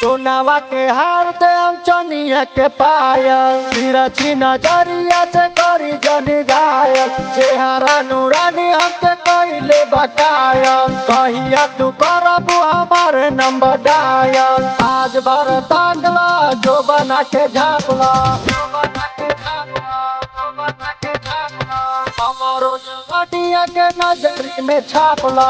सोनावा के हार दे हम चनिया के पायल तिरछी नजरिया से करी जनी घायल चेहरा नूरानी हमके कइले बकायल कहिया तू करबू हमारे नंबर डायल आज भर तांगला जो बना के झापला हमारो जवानिया के नजरी में छापला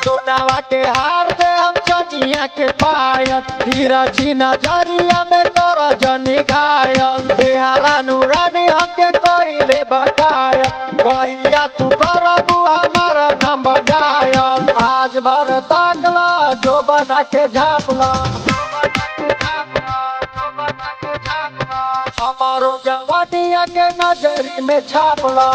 सोनावा के हार दे हम चनिया के पायल तिरछी नजरिया में तोरा जनी घायल चेहरा नूरानी हमके कइले बकायल कहिया तू करबू हमारा नंबर डायल आज भर तांगला जो बना के झापला हमारो जवानिया के नजरी में छापला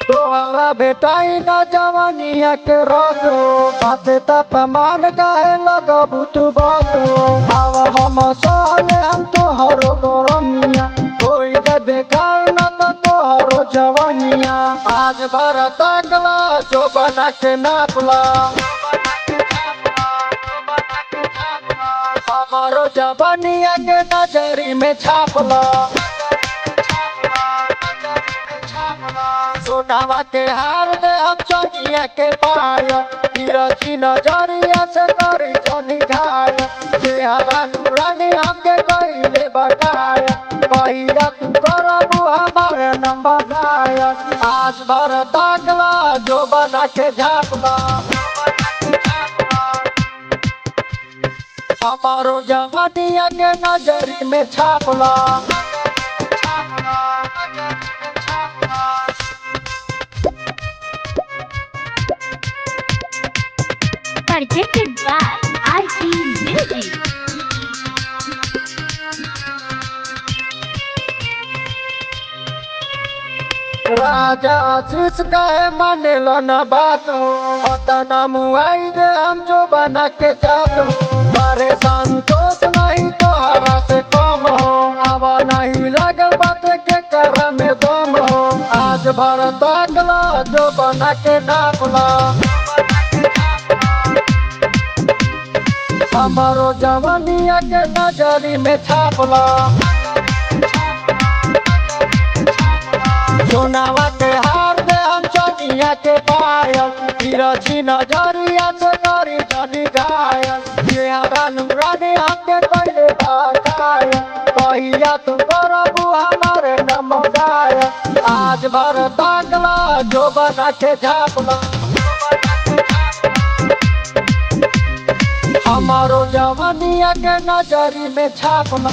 तोहरा बेटाई ना जवानिया के रोगो बाते तपमान काहे लगबू तू बातो आव हम साले हम तोहरो गोरमिया कोई दे बेकार न तो तोहरो जवानिया आज भर तांगला जो बना के नापला हमारो जवानिया के नजरी में छापला सोनावा के हार दे हम चनिया के पायल तिरछी नजरिया से करी जनी घायल चेहरा नूरानी हमके कइले बकायल कहिया तू करबू हमारे नंबर डायल आज भर तांगला जो बना के झापला हमारो जवानिया के नजरी में छापला Presented by RC Music. राजा आशीष कहे मानेलो न बात अतना मुआई दे हम जो बना के चाहतो मारे संतोष नहीं तोहरा से कम हो अब नहीं लगल बात के कर में दम हो आज भर तांगला जो बना के नापला हमारो जवानिया के नजरी में छापला सोनावा के हार दे हम चनिया के पायल तिरछी नजरिया से करी जनी घायल चेहरा नूरानी हमके कइले बकायल कहिया तू करबू हमारे नंबर डायल आज भर तांगला जो बना के झापला हमारो जवानिया के नजरी में छापला।